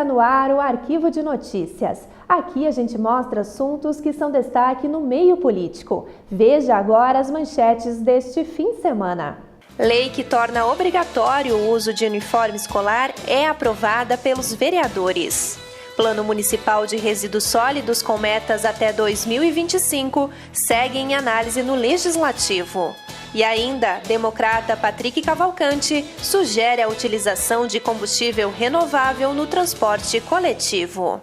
Está no ar o Arquivo de Notícias. Aqui a gente mostra assuntos que são destaque no meio político. Veja agora as manchetes deste fim de semana. Lei que torna obrigatório o uso de uniforme escolar é aprovada pelos vereadores. Plano Municipal de Resíduos Sólidos com metas até 2025 segue em análise no Legislativo. E ainda, democrata Patrick Cavalcante sugere a utilização de combustível renovável no transporte coletivo.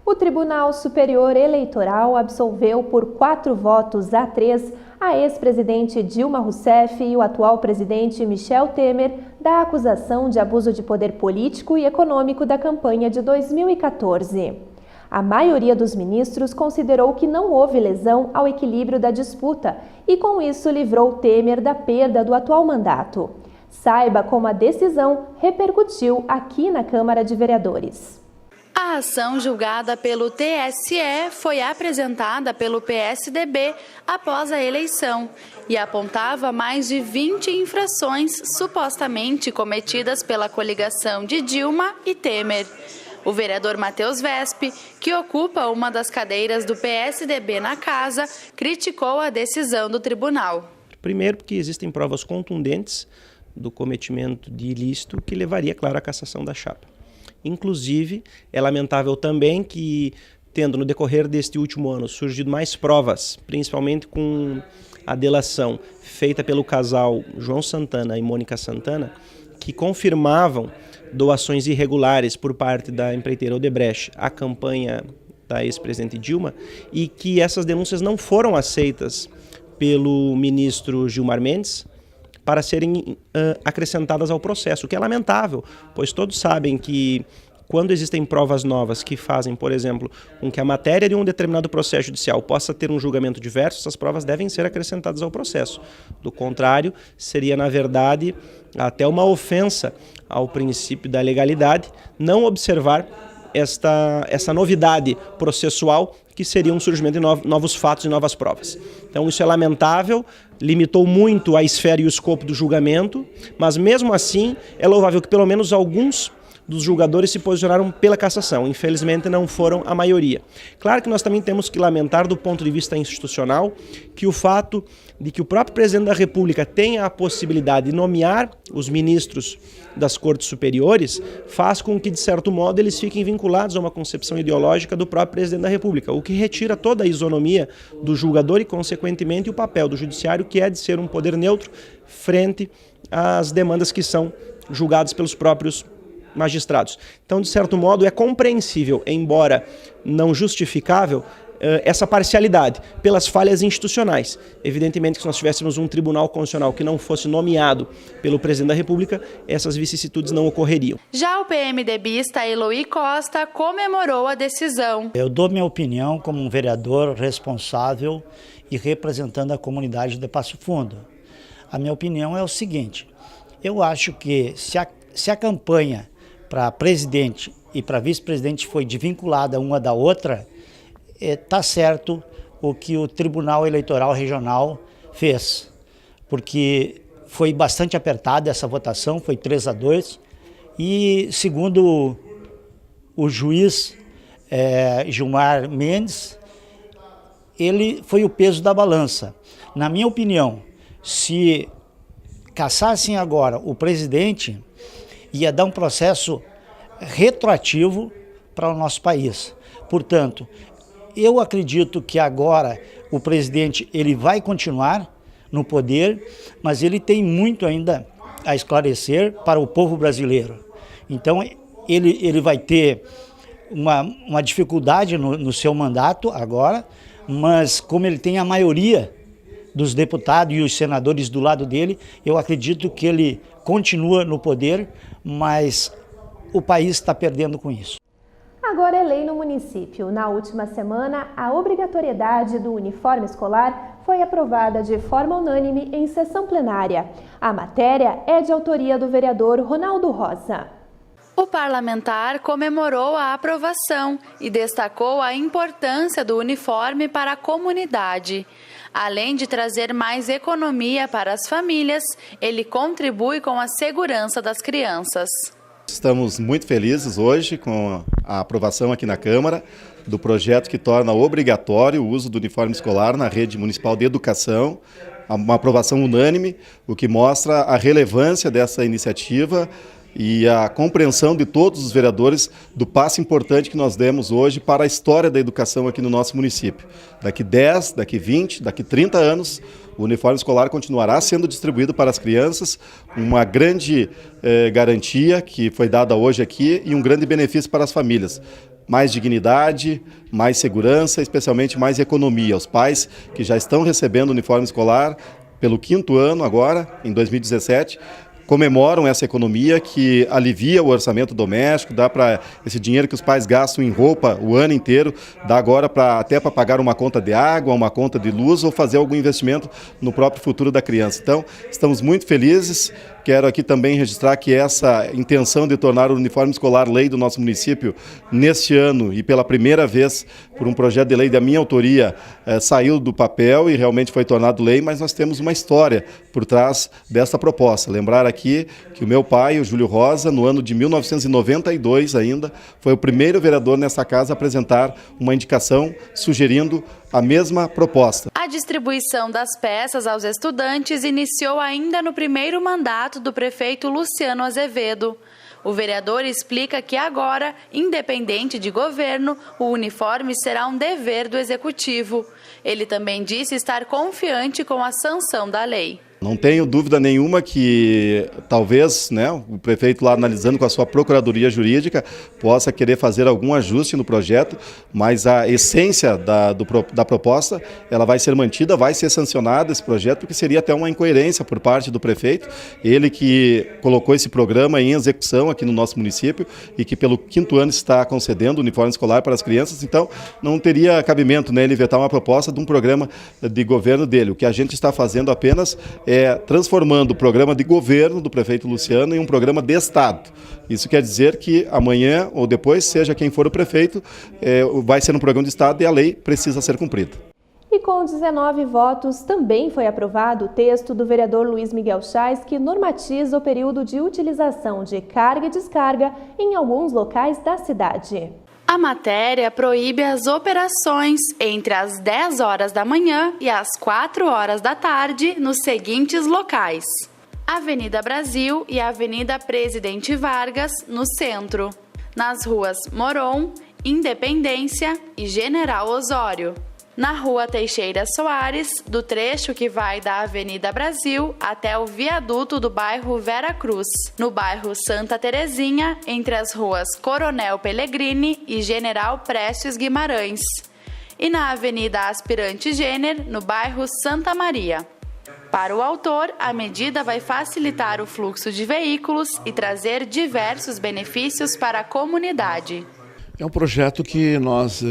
O Tribunal Superior Eleitoral absolveu por 4 votos a 3 a ex-presidente Dilma Rousseff e o atual presidente Michel Temer da acusação de abuso de poder político e econômico da campanha de 2014. A maioria dos ministros considerou que não houve lesão ao equilíbrio da disputa e, com isso, livrou Temer da perda do atual mandato. Saiba como a decisão repercutiu aqui na Câmara de Vereadores. A ação julgada pelo TSE foi apresentada pelo PSDB após a eleição e apontava mais de 20 infrações supostamente cometidas pela coligação de Dilma e Temer. O vereador Matheus Vesp, que ocupa uma das cadeiras do PSDB na casa, criticou a decisão do tribunal. Primeiro, porque existem provas contundentes do cometimento de ilícito que levaria, claro, à cassação da chapa. Inclusive, é lamentável também que, tendo no decorrer deste último ano surgido mais provas, principalmente com a delação feita pelo casal João Santana e Mônica Santana, que confirmavam doações irregulares por parte da empreiteira Odebrecht à campanha da ex-presidente Dilma e que essas denúncias não foram aceitas pelo ministro Gilmar Mendes para serem acrescentadas ao processo, o que é lamentável, pois todos sabem que quando existem provas novas que fazem, por exemplo, com que a matéria de um determinado processo judicial possa ter um julgamento diverso, essas provas devem ser acrescentadas ao processo. Do contrário, seria, na verdade, até uma ofensa ao princípio da legalidade não observar essa novidade processual que seria um surgimento de novos fatos e novas provas. Então isso é lamentável, limitou muito a esfera e o escopo do julgamento, mas mesmo assim é louvável que pelo menos alguns dos julgadores se posicionaram pela cassação. Infelizmente não foram a maioria. Claro que nós também temos que lamentar do ponto de vista institucional que o fato de que o próprio presidente da República tenha a possibilidade de nomear os ministros das cortes superiores faz com que, de certo modo, eles fiquem vinculados a uma concepção ideológica do próprio presidente da República, o que retira toda a isonomia do julgador e, consequentemente, o papel do judiciário, que é de ser um poder neutro frente às demandas que são julgadas pelos próprios magistrados. Então, de certo modo, é compreensível, embora não justificável, essa parcialidade pelas falhas institucionais. Evidentemente que se nós tivéssemos um tribunal constitucional que não fosse nomeado pelo presidente da República, essas vicissitudes não ocorreriam. Já o PMDBista Eloy Costa comemorou a decisão. Eu dou minha opinião como um vereador responsável e representando a comunidade de Passo Fundo. A minha opinião é o seguinte: eu acho que se a campanha para presidente e para vice-presidente foi desvinculada uma da outra, está certo o que o Tribunal Eleitoral Regional fez, porque foi bastante apertada essa votação, foi 3-2, e segundo o juiz Gilmar Mendes, ele foi o peso da balança. Na minha opinião, se cassassem agora o presidente, ia dar um processo retroativo para o nosso país. Portanto, eu acredito que agora o presidente ele vai continuar no poder, mas ele tem muito ainda a esclarecer para o povo brasileiro. Então, ele vai ter uma dificuldade no seu mandato agora, mas como ele tem a maioria dos deputados e os senadores do lado dele, eu acredito que ele continua no poder, mas o país está perdendo com isso. Agora é lei no município. Na última semana, a obrigatoriedade do uniforme escolar foi aprovada de forma unânime em sessão plenária. A matéria é de autoria do vereador Ronaldo Rosa. O parlamentar comemorou a aprovação e destacou a importância do uniforme para a comunidade. Além de trazer mais economia para as famílias, ele contribui com a segurança das crianças. Estamos muito felizes hoje com a aprovação aqui na Câmara do projeto que torna obrigatório o uso do uniforme escolar na rede municipal de educação, uma aprovação unânime, o que mostra a relevância dessa iniciativa e a compreensão de todos os vereadores do passo importante que nós demos hoje para a história da educação aqui no nosso município. Daqui 10, daqui 20, daqui 30 anos, o uniforme escolar continuará sendo distribuído para as crianças, uma grande garantia que foi dada hoje aqui e um grande benefício para as famílias. Mais dignidade, mais segurança, especialmente mais economia. Os pais que já estão recebendo o uniforme escolar pelo 5º ano agora, em 2017, comemoram essa economia que alivia o orçamento doméstico, dá para esse dinheiro que os pais gastam em roupa o ano inteiro, dá agora até para pagar uma conta de água, uma conta de luz ou fazer algum investimento no próprio futuro da criança. Então, estamos muito felizes. Quero aqui também registrar que essa intenção de tornar o uniforme escolar lei do nosso município neste ano e pela primeira vez por um projeto de lei da minha autoria saiu do papel e realmente foi tornado lei, mas nós temos uma história por trás dessa proposta. Lembrar aqui que o meu pai, o Júlio Rosa, no ano de 1992 ainda, foi o primeiro vereador nessa casa a apresentar uma indicação sugerindo a mesma proposta. A distribuição das peças aos estudantes iniciou ainda no primeiro mandato do prefeito Luciano Azevedo. O vereador explica que agora, independente de governo, o uniforme será um dever do executivo. Ele também disse estar confiante com a sanção da lei. Não tenho dúvida nenhuma que talvez o prefeito lá analisando com a sua procuradoria jurídica possa querer fazer algum ajuste no projeto, mas a essência da proposta ela vai ser mantida, vai ser sancionado esse projeto, porque seria até uma incoerência por parte do prefeito, ele que colocou esse programa em execução aqui no nosso município e que pelo 5º ano está concedendo o uniforme escolar para as crianças, então não teria cabimento ele vetar uma proposta de um programa de governo dele. O que a gente está fazendo apenas transformando o programa de governo do prefeito Luciano em um programa de Estado. Isso quer dizer que amanhã ou depois, seja quem for o prefeito, vai ser um programa de Estado e a lei precisa ser cumprida. E com 19 votos, também foi aprovado o texto do vereador Luiz Miguel Chais, que normatiza o período de utilização de carga e descarga em alguns locais da cidade. A matéria proíbe as operações entre as 10 horas da manhã e as 4 horas da tarde nos seguintes locais: Avenida Brasil e Avenida Presidente Vargas, no centro, nas ruas Moron, Independência e General Osório. Na Rua Teixeira Soares, do trecho que vai da Avenida Brasil até o viaduto do bairro Vera Cruz, no bairro Santa Terezinha, entre as ruas Coronel Pellegrini e General Prestes Guimarães, e na Avenida Aspirante Jenner, no bairro Santa Maria. Para o autor, a medida vai facilitar o fluxo de veículos e trazer diversos benefícios para a comunidade. É um projeto que nós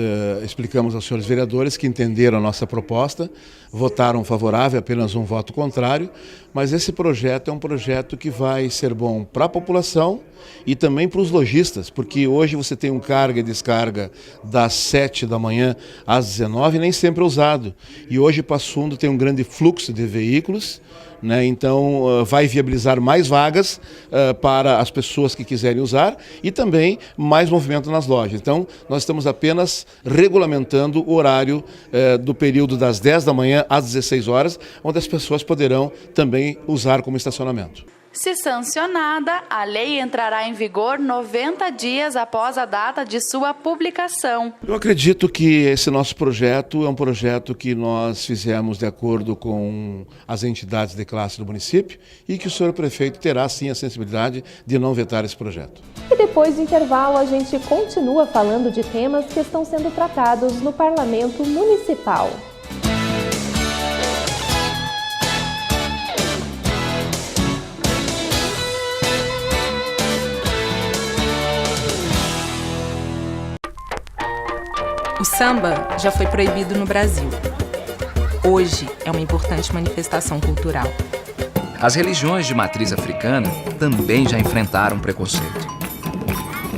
explicamos aos senhores vereadores que entenderam a nossa proposta, votaram favorável, apenas um voto contrário, mas esse projeto é um projeto que vai ser bom para a população e também para os lojistas, porque hoje você tem um carga e descarga das 7 da manhã às 19, nem sempre é usado. E hoje Passo Fundo tem um grande fluxo de veículos, então vai viabilizar mais vagas para as pessoas que quiserem usar e também mais movimento nas lojas. Então nós estamos apenas regulamentando o horário do período das 10 da manhã às 16 horas, onde as pessoas poderão também usar como estacionamento. Se sancionada, a lei entrará em vigor 90 dias após a data de sua publicação. Eu acredito que esse nosso projeto é um projeto que nós fizemos de acordo com as entidades de classe do município e que o senhor prefeito terá sim a sensibilidade de não vetar esse projeto. E depois do intervalo, a gente continua falando de temas que estão sendo tratados no Parlamento Municipal. O samba já foi proibido no Brasil. Hoje é uma importante manifestação cultural. As religiões de matriz africana também já enfrentaram preconceito.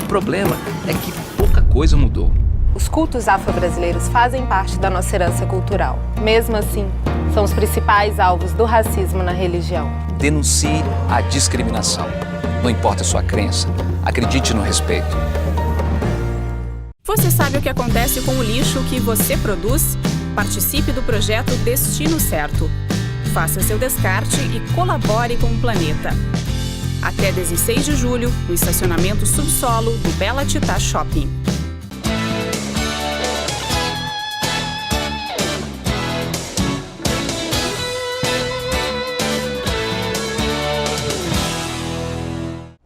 O problema é que pouca coisa mudou. Os cultos afro-brasileiros fazem parte da nossa herança cultural. Mesmo assim, são os principais alvos do racismo na religião. Denuncie a discriminação. Não importa a sua crença, Acredite no respeito. Você sabe o que acontece com o lixo que você produz? Participe do projeto Destino Certo. Faça seu descarte e colabore com o planeta. Até 16 de julho, no estacionamento subsolo do Bela Titá Shopping.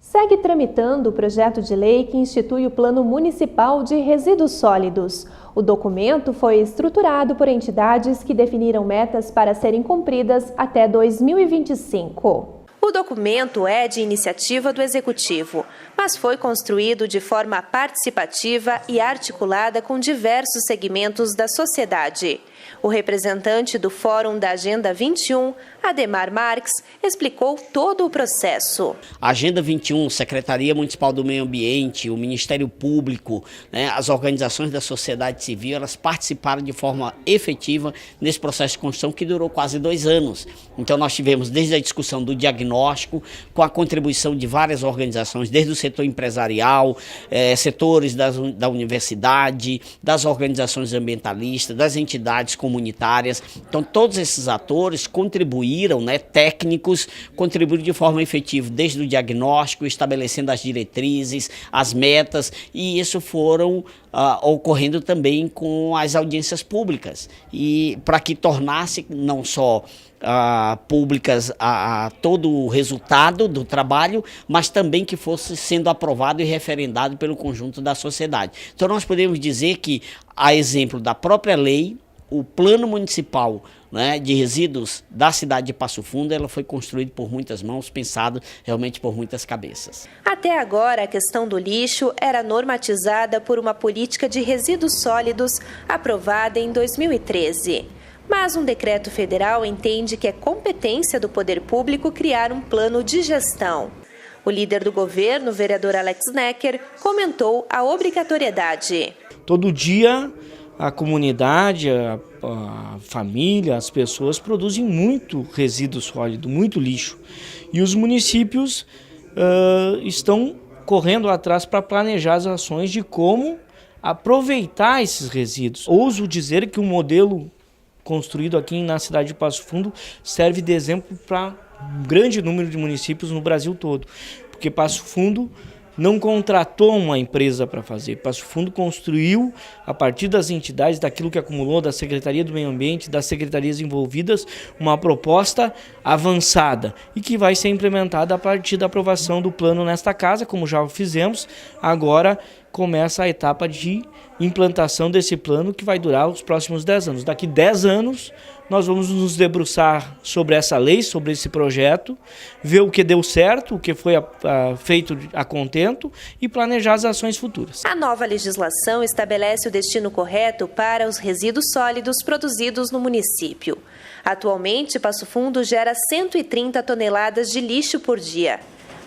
Segue tramitando o projeto de lei que institui o Plano Municipal de Resíduos Sólidos. O documento foi estruturado por entidades que definiram metas para serem cumpridas até 2025. O documento é de iniciativa do Executivo, mas foi construído de forma participativa e articulada com diversos segmentos da sociedade. O representante do Fórum da Agenda 21, Ademar Marques, explicou todo o processo. A Agenda 21, Secretaria Municipal do Meio Ambiente, o Ministério Público, as organizações da sociedade civil, elas participaram de forma efetiva nesse processo de construção que durou quase 2 anos. Então nós tivemos desde a discussão do diagnóstico, com a contribuição de várias organizações, desde o setor empresarial, setores da universidade, das organizações ambientalistas, das entidades comunitárias. Então todos esses atores contribuíram, técnicos, contribuíram de forma efetiva desde o diagnóstico, estabelecendo as diretrizes, as metas, e isso foram ocorrendo também com as audiências públicas, e para que tornasse não só públicas todo o resultado do trabalho, mas também que fosse sendo aprovado e referendado pelo conjunto da sociedade. Então nós podemos dizer que, a exemplo da própria lei, o Plano Municipal de Resíduos da cidade de Passo Fundo, ela foi construído por muitas mãos, pensado realmente por muitas cabeças. Até agora, a questão do lixo era normatizada por uma política de resíduos sólidos aprovada em 2013. Mas um decreto federal entende que é competência do poder público criar um plano de gestão. O líder do governo, o vereador Alex Necker, comentou a obrigatoriedade. Todo dia a comunidade, a família, as pessoas produzem muito resíduo sólido, muito lixo. E os municípios estão correndo atrás para planejar as ações de como aproveitar esses resíduos. Ouso dizer que o modelo construído aqui na cidade de Passo Fundo serve de exemplo para um grande número de municípios no Brasil todo, porque Passo Fundo não contratou uma empresa para fazer. Passo Fundo construiu, a partir das entidades, daquilo que acumulou da Secretaria do Meio Ambiente, das secretarias envolvidas, uma proposta avançada e que vai ser implementada a partir da aprovação do plano nesta casa, como já fizemos. Agora começa a etapa de implantação desse plano, que vai durar os próximos 10 anos. Daqui 10 anos, nós vamos nos debruçar sobre essa lei, sobre esse projeto, ver o que deu certo, o que foi feito a contento e planejar as ações futuras. A nova legislação estabelece o destino correto para os resíduos sólidos produzidos no município. Atualmente, Passo Fundo gera 130 toneladas de lixo por dia,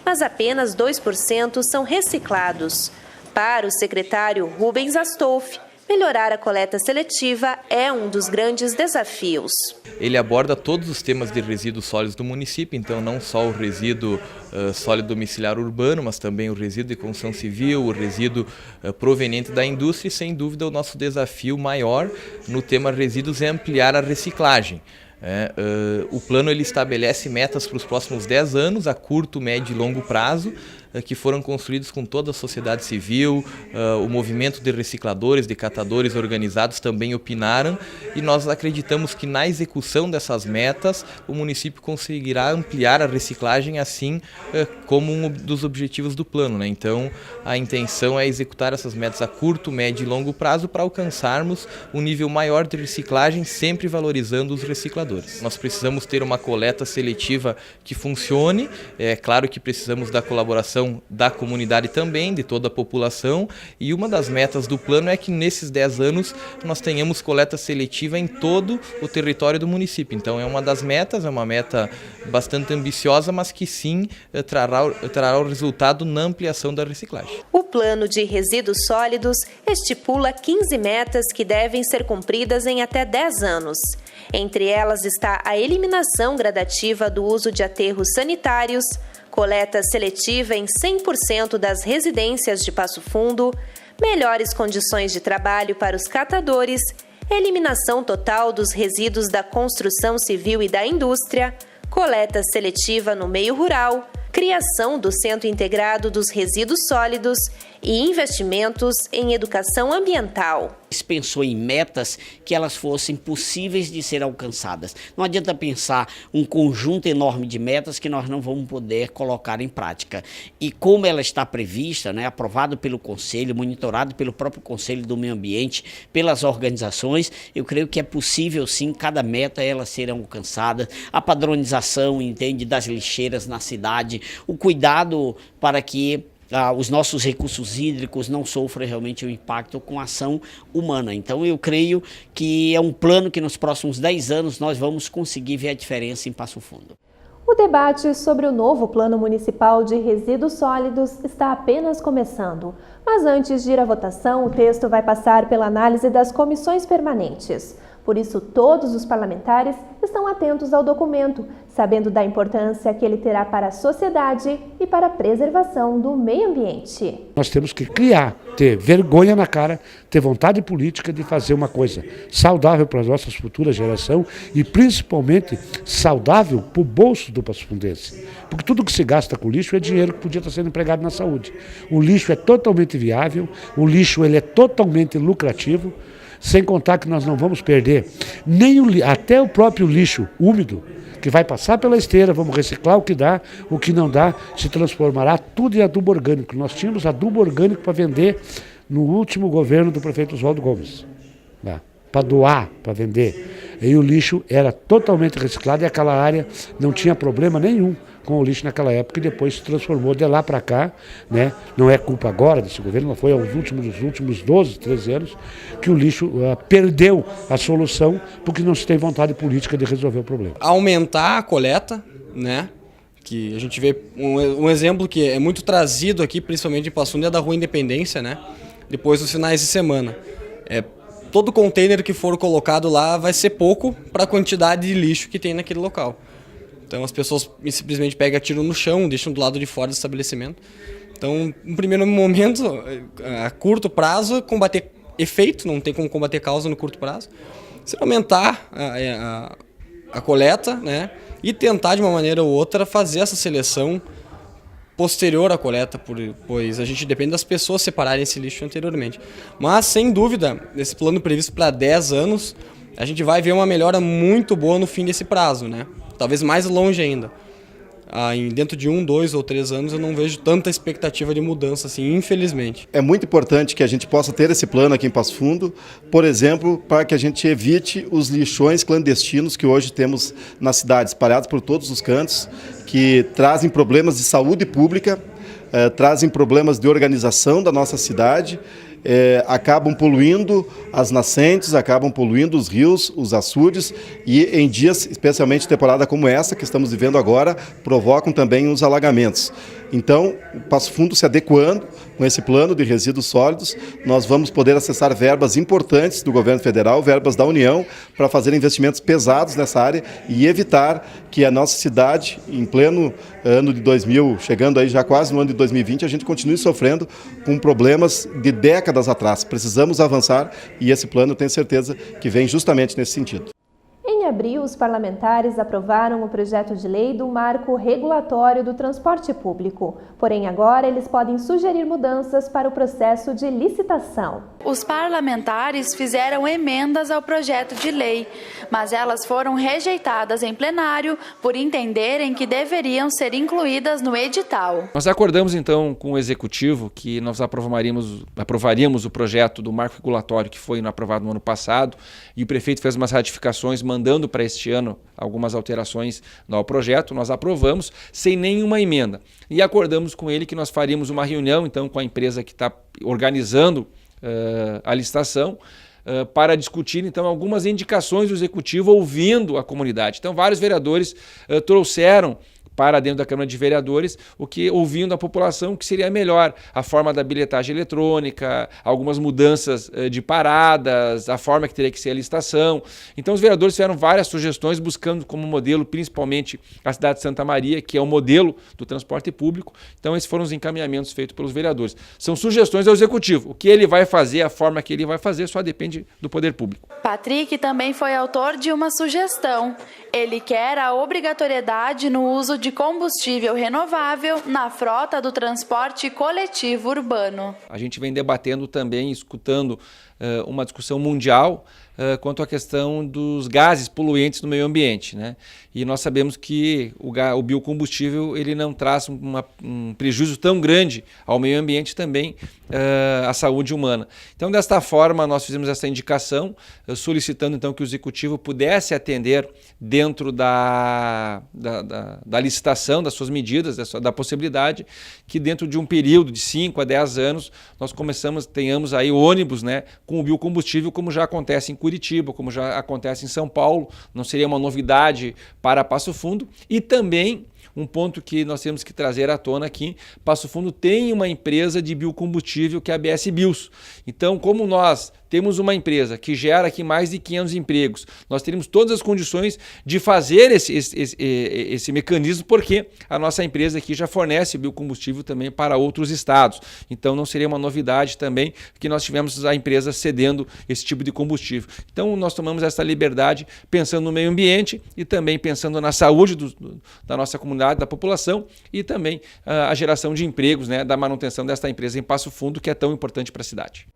mas apenas 2% são reciclados. Para o secretário Rubens Astolfi, melhorar a coleta seletiva é um dos grandes desafios. Ele aborda todos os temas de resíduos sólidos do município, então não só o resíduo sólido domiciliar urbano, mas também o resíduo de construção civil, o resíduo proveniente da indústria, e sem dúvida o nosso desafio maior no tema resíduos é ampliar a reciclagem. O plano ele estabelece metas para os próximos 10 anos, a curto, médio e longo prazo, que foram construídos com toda a sociedade civil, o movimento de recicladores, de catadores organizados também opinaram, e nós acreditamos que na execução dessas metas o município conseguirá ampliar a reciclagem, assim como um dos objetivos do plano. Então a intenção é executar essas metas a curto, médio e longo prazo para alcançarmos um nível maior de reciclagem, sempre valorizando os recicladores. Nós precisamos ter uma coleta seletiva que funcione, é claro que precisamos da colaboração da comunidade também, de toda a população, e uma das metas do plano é que nesses 10 anos nós tenhamos coleta seletiva em todo o território do município. Então é uma das metas, é uma meta bastante ambiciosa, mas que sim trará o resultado na ampliação da reciclagem. O plano de resíduos sólidos estipula 15 metas que devem ser cumpridas em até 10 anos. Entre elas está a eliminação gradativa do uso de aterros sanitários, coleta seletiva em 100% das residências de Passo Fundo, melhores condições de trabalho para os catadores, eliminação total dos resíduos da construção civil e da indústria, coleta seletiva no meio rural, criação do Centro Integrado dos Resíduos Sólidos e investimentos em educação ambiental. Pensou em metas que elas fossem possíveis de ser alcançadas. Não adianta pensar um conjunto enorme de metas que nós não vamos poder colocar em prática. E como ela está prevista, né, aprovado pelo Conselho, monitorado pelo próprio Conselho do Meio Ambiente, pelas organizações, eu creio que é possível sim cada meta ela ser alcançada. A padronização, entende, das lixeiras na cidade, o cuidado para que os nossos recursos hídricos não sofram realmente o impacto com a ação humana. Então eu creio que é um plano que nos próximos 10 anos nós vamos conseguir ver a diferença em Passo Fundo. O debate sobre o novo Plano Municipal de Resíduos Sólidos está apenas começando. Mas antes de ir à votação, o texto vai passar pela análise das comissões permanentes. Por isso, todos os parlamentares estão atentos ao documento, sabendo da importância que ele terá para a sociedade e para a preservação do meio ambiente. Nós temos que ter vergonha na cara, ter vontade política de fazer uma coisa saudável para as nossas futuras gerações e principalmente saudável para o bolso do passofundense. Porque tudo que se gasta com lixo é dinheiro que podia estar sendo empregado na saúde. O lixo é totalmente viável, o lixo ele é totalmente lucrativo. Sem contar que nós não vamos perder nem até o próprio lixo úmido, que vai passar pela esteira, vamos reciclar o que dá, o que não dá, se transformará tudo em adubo orgânico. Nós tínhamos adubo orgânico para vender no último governo do prefeito Oswaldo Gomes, para doar, para vender. E o lixo era totalmente reciclado e aquela área não tinha problema nenhum com o lixo naquela época e depois se transformou de lá para cá, né? Não é culpa agora desse governo, mas foi aos últimos 12, 13 anos que o lixo perdeu a solução porque não se tem vontade política de resolver o problema. Aumentar a coleta, né? Que a gente vê um exemplo que é muito trazido aqui, principalmente em Passo Fundo, é da Rua Independência, né? Depois dos finais de semana. Todo container que for colocado lá vai ser pouco para a quantidade de lixo que tem naquele local. Então as pessoas simplesmente pegam, atiram no chão, deixam do lado de fora do estabelecimento. Então, no primeiro momento, a curto prazo, combater efeito, não tem como combater causa no curto prazo. Se aumentar a coleta, né, e tentar de uma maneira ou outra fazer essa seleção posterior à coleta, pois a gente depende das pessoas separarem esse lixo anteriormente. Mas, sem dúvida, esse plano previsto para 10 anos, a gente vai ver uma melhora muito boa no fim desse prazo, né? Talvez mais longe ainda. Dentro de 1, 2 ou 3 anos eu não vejo tanta expectativa de mudança assim, infelizmente. É muito importante que a gente possa ter esse plano aqui em Passo Fundo, por exemplo, para que a gente evite os lixões clandestinos que hoje temos na cidade, espalhados por todos os cantos, que trazem problemas de saúde pública, trazem problemas de organização da nossa cidade, acabam poluindo as nascentes, acabam poluindo os rios, os açudes e em dias, especialmente temporada como essa que estamos vivendo agora, provocam também os alagamentos. Então, o Passo Fundo se adequando com esse plano de resíduos sólidos, nós vamos poder acessar verbas importantes do governo federal, verbas da União, para fazer investimentos pesados nessa área e evitar que a nossa cidade, em pleno ano de 2000, chegando aí já quase no ano de 2020, a gente continue sofrendo com problemas de décadas atrás. Precisamos avançar e esse plano eu tenho certeza que vem justamente nesse sentido. Em abril, os parlamentares aprovaram o projeto de lei do marco regulatório do transporte público. Porém, agora eles podem sugerir mudanças para o processo de licitação. Os parlamentares fizeram emendas ao projeto de lei, mas elas foram rejeitadas em plenário por entenderem que deveriam ser incluídas no edital. Nós acordamos então com o Executivo que nós aprovaríamos o projeto do marco regulatório que foi aprovado no ano passado e o prefeito fez umas ratificações mandando para este ano algumas alterações ao projeto, nós aprovamos sem nenhuma emenda. E acordamos com ele que nós faríamos uma reunião então com a empresa que está organizando a licitação para discutir então algumas indicações do Executivo ouvindo a comunidade. Então vários vereadores trouxeram para dentro da Câmara de Vereadores, o que ouvindo a população que seria melhor a forma da bilhetagem eletrônica, algumas mudanças de paradas, a forma que teria que ser a licitação. Então os vereadores tiveram várias sugestões buscando como modelo principalmente a cidade de Santa Maria, que é o modelo do transporte público. Então esses foram os encaminhamentos feitos pelos vereadores. São sugestões ao Executivo. O que ele vai fazer, a forma que ele vai fazer, só depende do poder público. Patrick também foi autor de uma sugestão. Ele quer a obrigatoriedade no uso de combustível renovável na frota do transporte coletivo urbano. A gente vem debatendo também, escutando uma discussão mundial quanto à questão dos gases poluentes no meio ambiente, né? E nós sabemos que o biocombustível ele não traz um prejuízo tão grande ao meio ambiente também à saúde humana. Então, desta forma, nós fizemos essa indicação, solicitando então que o Executivo pudesse atender dentro da licitação, das suas medidas, da possibilidade que dentro de um período de 5 a 10 anos nós tenhamos aí ônibus, né, com o biocombustível, como já acontece em Curitiba, como já acontece em São Paulo. Não seria uma novidade para Passo Fundo. E também um ponto que nós temos que trazer à tona aqui, Passo Fundo tem uma empresa de biocombustível que é a BS Bios. Então, como nós temos uma empresa que gera aqui mais de 500 empregos, nós teríamos todas as condições de fazer esse mecanismo, porque a nossa empresa aqui já fornece biocombustível também para outros estados. Então, não seria uma novidade também que nós tivemos a empresa cedendo esse tipo de combustível. Então, nós tomamos essa liberdade pensando no meio ambiente e também pensando na saúde da nossa comunidade, da população e também a geração de empregos, né, da manutenção desta empresa em Passo Fundo, que é tão importante para a cidade.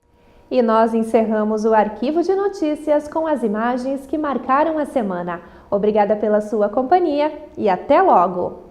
E nós encerramos o Arquivo de Notícias com as imagens que marcaram a semana. Obrigada pela sua companhia e até logo!